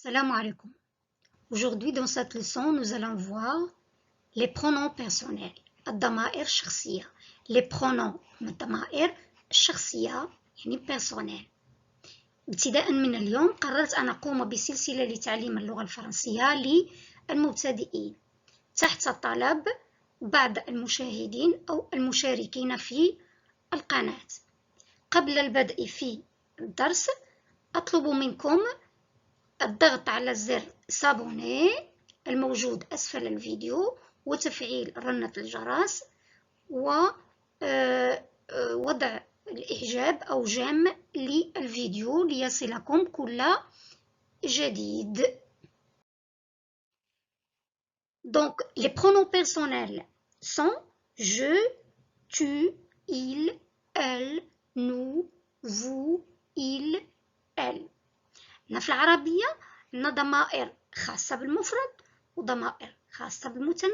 Salam alaikum. Aujourd'hui, dans cette leçon, nous allons voir les pronoms personnels. الضمائر الشخصية. Les pronoms الضمائر الشخصية يعني personnel. ابتداء من اليوم قررت أن أقوم بسلسلة لتعليم اللغة الفرنسية للمبتدئين تحت طلب بعض المشاهدين أو المشاركين في القناة. قبل البدء في الدرس أطلب منكم الضغط على زر سابوني الموجود أسفل الفيديو وتفعيل رنة الجرس ووضع الإعجاب أو جيم للفيديو ليصلكم كل جديد. Donc, les pronoms personnels sont je, tu, il, elle, nous, vous, il, elle. في العربية عندنا ضمائر خاصة بالمفرد وضمائر خاصة بالمثنى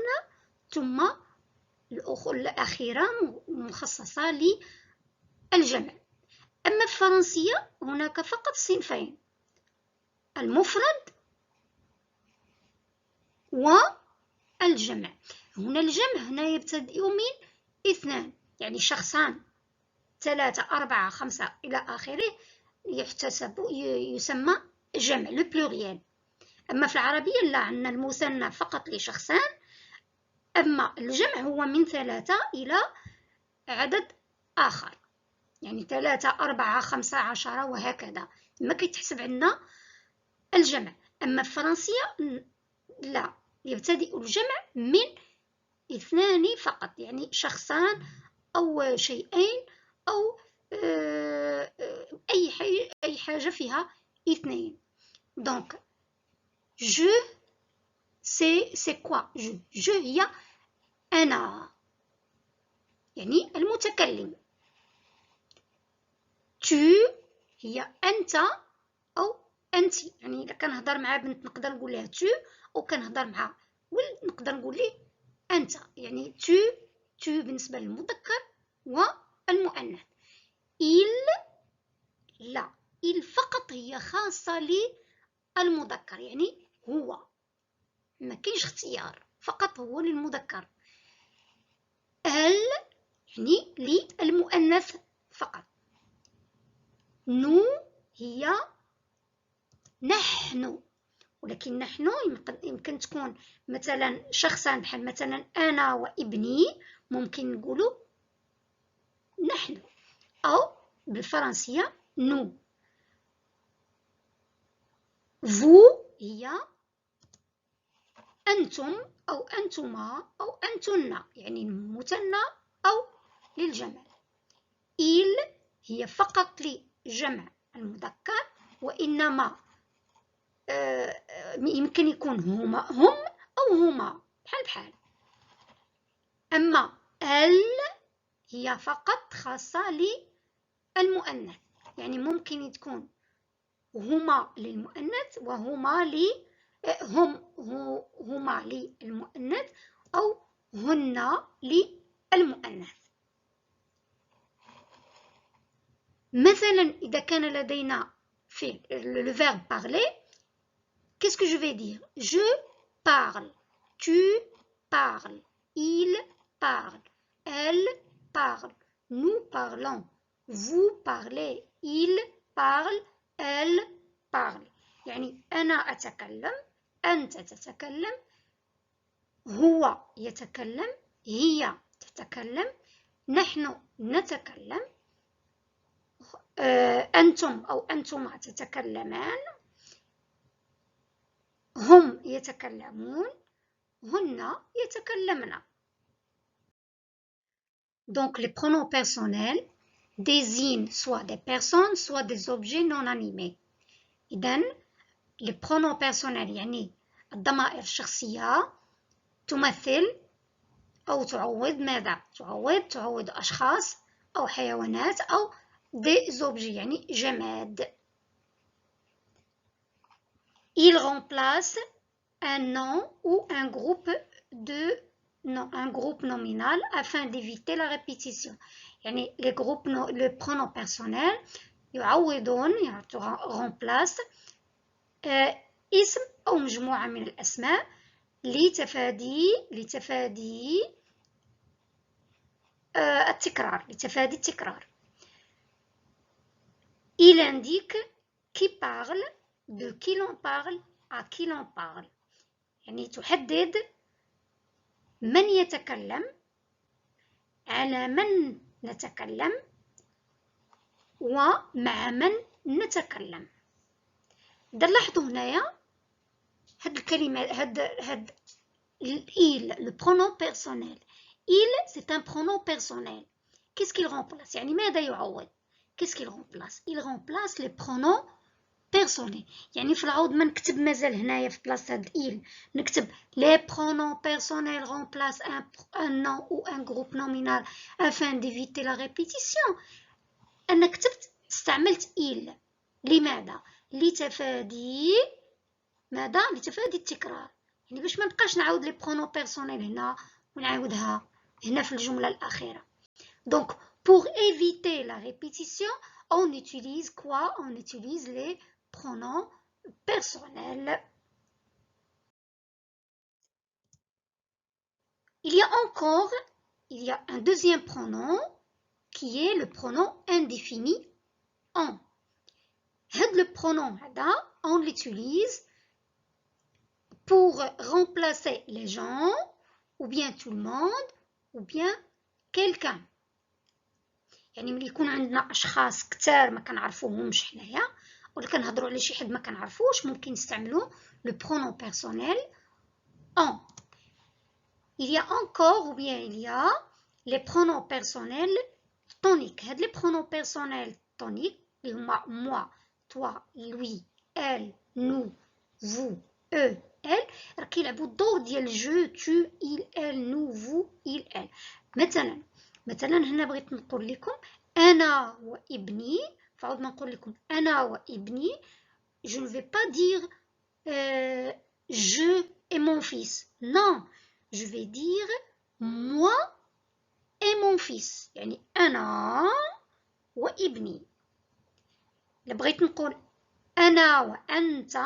ثم الأخيرة مخصصة للجمع. أما في الفرنسية هناك فقط صنفين: المفرد والجمع. هنا الجمع هنا يبتدئ من 2 يعني شخصان 3 4 5 إلى آخره يحتسب يسمى جمع لو بلوريال. أما في العربية لا، عندنا المثنى فقط لشخصان، أما الجمع هو من 3 إلى عدد آخر يعني 3 4 5 10 وهكذا ما كيتحسب عندنا الجمع. أما في الفرنسية لا، يبتدئ الجمع من 2 فقط يعني شخصان أو شيئين أو أي حاجة فيها 2. Donc je c'est quoi je هي أنا يعني المتكلم. tu هي أنت أو أنت يعني إذا كنهضر مع بنت نقدر نقول لها tu أو كنهضر مع ولد نقدر نقول ليه أنت يعني tu بالنسبة للمذكر والمؤنث. il لا، il فقط هي خاصة للمذكر يعني هو ما كاينش اختيار، فقط هو للمذكر. elle يعني للمؤنث فقط. nous هي نحن، ولكن نحن يمكن تكون مثلا شخصان بحال مثلا أنا وابني ممكن نقولوا نحن، أو بالفرنسية nous. vous هي أنتم أو أنتما أو أنتن يعني المثنى أو للجمع. il هي فقط لجمع المذكر، وإنما يمكن يكون هم أو هما بحال. أما elle هي فقط خاصة للمؤنث يعني ممكن تكون هما للمؤنث وهما هما للمؤنث أو هن للمؤنث. مثلا إذا كان لدينا فعل le verbe parler, qu'est-ce que je vais dire? Je parle, tu parles, il parle, elle parle, nous parlons, vous parlez, il parle, elle parle. يعني أنا أتكلم، أنت تتكلم، هو يتكلم، هي تتكلم، نحن نتكلم، أنتم أو أنتما تتكلمان، هم يتكلمون، هن يتكلمن. Donc les pronoms personnels désignent soit des personnes soit des objets non animés. إذن les pronoms personnels يعني الضمائر الشخصية تمثل أو تعوض ماذا؟ تعوض أشخاص أو حيوانات أو des objets يعني جماد. Il remplace un nom ou un groupe nominal afin d'éviter la répétition. يعني les groupes le pronom personnel يعوضون remplace اسم أو مجموعة من الأسماء لتفادي التكرار. Il indique qui parle, de qui l'on parle, à qui l'on parle. يعني تحدد من يتكلم، على من نتكلم، ومع من نتكلم. لاحظوا هنايا هاد الكلمة هاد il, le pronom personnel. Il, c'est un pronom personnel. Qu'est-ce qu'il remplace؟ يعني ماذا يعوض؟ Qu'est-ce qu'il remplace؟ Il remplace les pronoms personnels. يعني في العوض ما نكتب مازال هنايا في بلاصة هاد il نكتب les pronoms personnels remplacent un nom ou un groupe nominal afin d'éviter la répétition. أنا كتبت استعملت il. لماذا؟ لتفادي التكرار. يعني باش ما نبقاش نعاود لي برونون بيرسونيل هنا ونعاودها هنا في الجملة الأخيرة. Donc pour éviter la répétition, on utilise quoi? On utilise les pronoms personnels. Il y a un deuxième pronom qui est le pronom indéfini en. Le pronom on l'utilise pour remplacer les gens, ou bien tout le monde, ou bien quelqu'un. يعني ملي يكون عندنا أشخاص كتار ما كنعرفوهمش حنايا ولا كنهضروا على شي حد ما كنعرفوش ممكن نستعملوا le pronom personnel en. Il y a encore ou bien il y a les pronoms personnels toniques. هاد les pronoms personnels toniques اللي هما moi, toi, lui, elle, nous, vous, eux, elle راه كيلعبوا الدور ديال je, tu, il, elle, nous, vous, il, elle. مثلا هنا بغيت نقول لكم أنا وابني، فعود ما نقول لكم أنا وابني، je ne vais pas dire je et mon fils. Non, je vais dire moi et mon fils. يعني أنا وابني. بغيت نقول أنا وأنت،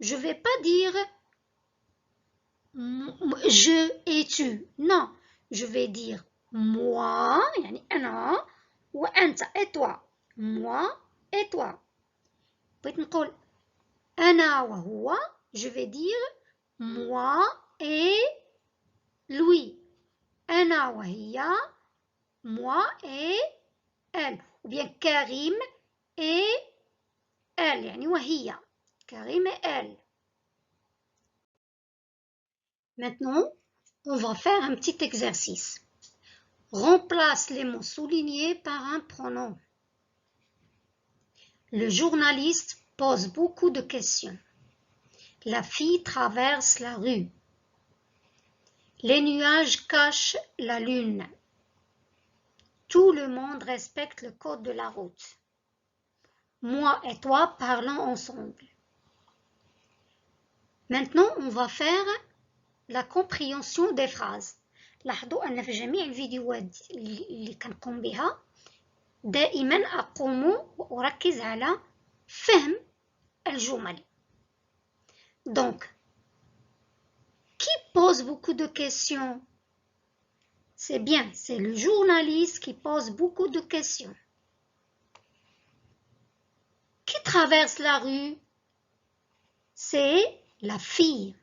je vais pas dire je et tu. Non, je vais dire moi يعني أنا وأنت et toi. moi et toi. بغيت نقول أنا وهو، je vais dire moi et lui. أنا وهي، moi et elle. ou bien Karim et elle يعني وهي. Karim et elle. Maintenant, on va faire un petit exercice. Remplace les mots soulignés par un pronom. Le journaliste pose beaucoup de questions. La fille traverse la rue. Les nuages cachent la lune. Tout le monde respecte le code de la route. Moi et toi parlons ensemble. Maintenant, on va faire la compréhension des phrases. لاحظوا أن في جميع الفيديوهات اللي كنقوم بها دائما أقوم وأركز على فهم الجمل. Donc, qui pose beaucoup de questions? C'est bien, c'est le journaliste qui pose beaucoup de questions. Qui traverse la rue? C'est la fille.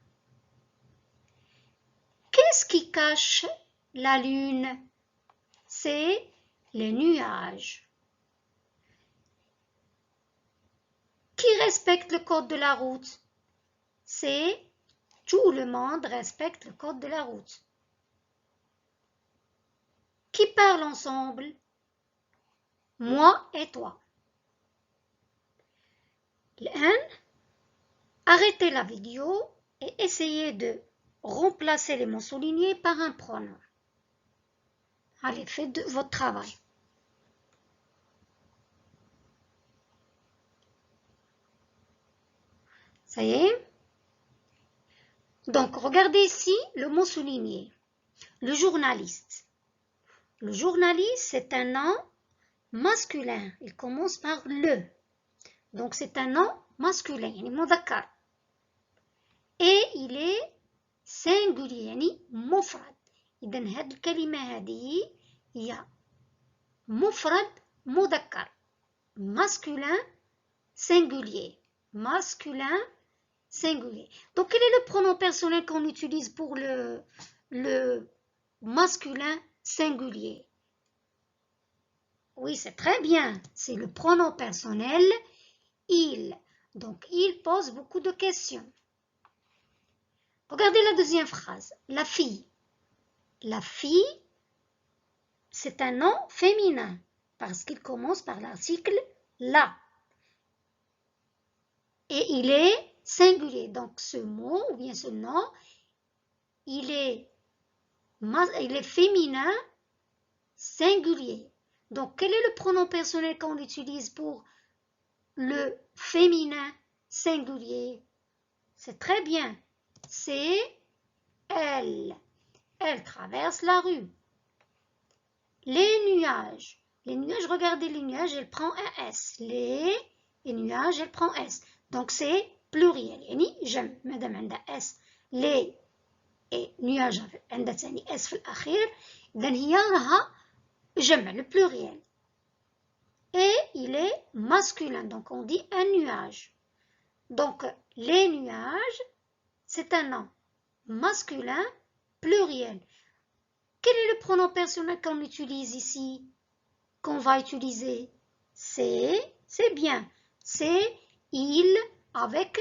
Qu'est-ce qui cache la lune? C'est les nuages. Qui respecte le code de la route? C'est tout le monde respecte le code de la route. Qui parle ensemble? Moi et toi. الآن arrêtez la vidéo et essayez de remplacer les mots soulignés par un pronom. Allez, faites votre travail. Ça y est? Donc, regardez ici le mot souligné. Le journaliste. Le journaliste, c'est un nom masculin. Il commence par le. Donc, c'est un nom masculin يعني مذكر. et il est singulier يعني مفرد. إذن هذه الكلمة هذه هي مفرد مذكر masculin singulier. Masculin singulier. Donc quel est le pronom personnel qu'on utilise pour le masculin singulier? Oui, c'est très bien. C'est le pronom personnel il. Donc il pose beaucoup de questions. Regardez la deuxième phrase. La fille. La fille, c'est un nom féminin parce qu'il commence par l'article la. Et il est singulier. Donc ce mot ou bien ce nom, il est féminin singulier. Donc quel est le pronom personnel qu'on utilise pour le féminin singulier? C'est très bien. C'est elle. Elle traverse la rue. Les nuages. Les nuages, regardez les nuages, elle prend un S. Les nuages, elle prend S. Donc c'est pluriel. يعني جمع مادام عندها S. Les et nuages عندها ثاني S في الأخير. إذن هي راها جمع le pluriel. Et il est masculin. Donc on dit un nuage. Donc les nuages, c'est un nom masculin pluriel. Quel est le pronom personnel qu'on utilise ici? Qu'on va utiliser? C'est bien. C'est il avec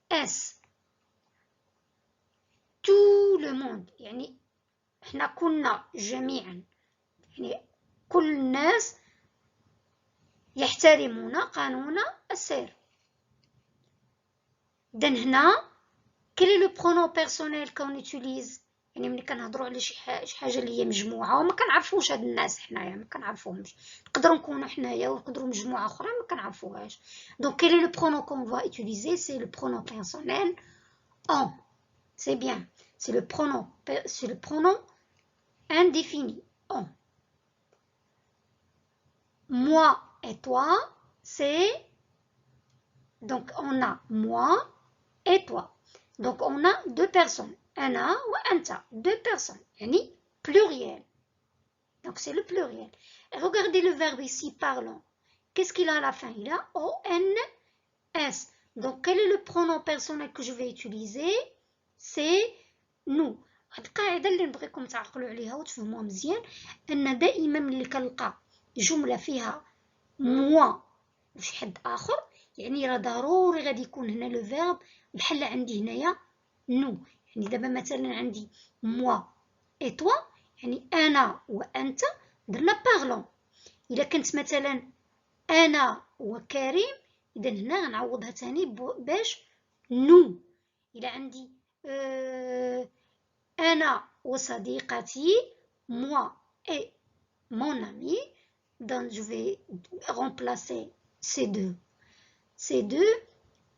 S. Tout le monde. يعني احنا كنا جميعا. يعني كل الناس يحترمون قانون السير. إذن هنا quel est le pronom personnel qu'on utilise؟ يعني ملي كنهضروا على شي حاجه اللي هي مجموعه وما كنعرفوش هاد الناس حنايا ما كنعرفوهمش. نقدروا نكونوا حنايا ونقدروا مجموعه اخرى ما كنعرفوهاش. Donc quel est le pronom qu'on va utiliser? C'est le pronom personnel on. C'est bien. C'est le pronom indéfini on. Moi et toi, c'est donc on a moi et toi. Donc on a deux personnes. أنا وأنت. Deux personnes. يعني pluriel. Donc c'est le pluriel. Et regardez le verbe ici, parlons. Qu'est-ce qu'il a à la fin? Il a O-N-S. Donc quel est le pronom personnel que je vais utiliser? C'est nous. هاد القاعدة اللي نبغيكم تعقلوا عليها وتفهموها مزيان أن دائما ملي كنلقى جملة فيها moi وشي حد آخر يعني راه ضروري غادي يكون هنا لو فيرب بحال عندي هنايا nous. يعني دابا مثلا عندي moi et toi يعني أنا وأنت درنا parlons. إلا كنت مثلا أنا وكريم إذا هنا غنعوضها تاني باش nous. إلا عندي أنا وصديقتي moi et mon ami, donc je vais remplacer ces deux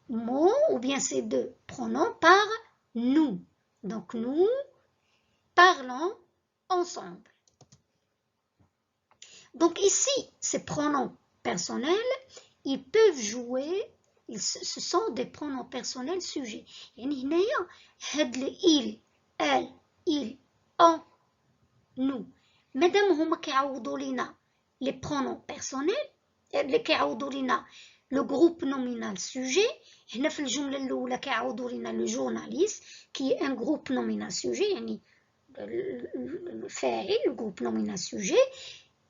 mots ou bien ces deux pronoms par nous. Donc nous parlons ensemble. Donc ici, ces pronoms personnels, ils peuvent jouer, ce sont des pronoms personnels sujets. يعني هنايا هاد il, elle, il, on, nous. مادام هما كيعوضوا لينا les pronoms personnels اللي كيعوضوا لينا لو جروب نومينال سوجي. هنا في الجمله الاولى كيعوضوا لينا لو جورناليست كي ان جروب نومينال سوجي يعني الفاعل لو جروب نومينال سوجي.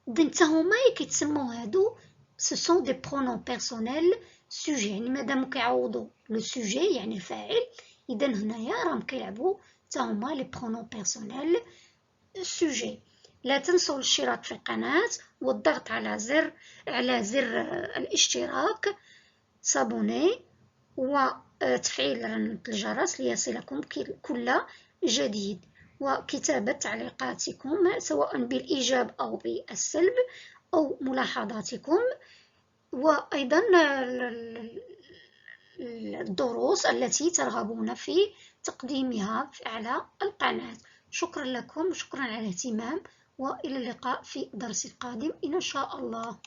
حتى هما كيتسموا هادو ce sont des pronoms personnels sujet. يعني مادام كيعوضوا لو سوجي يعني الفاعل اذا هنايا راهم كيلعبوا حتى هما لي pronoms personnels sujet. لا تنسوا الاشتراك في القناة والضغط على زر الاشتراك صابوني وتفعيل الجرس ليصلكم كل جديد وكتابة تعليقاتكم سواء بالإيجاب أو بالسلب أو ملاحظاتكم وأيضا الدروس التي ترغبون في تقديمها على القناة. شكرا لكم، شكرا على الاهتمام وإلى اللقاء في الدرس القادم إن شاء الله.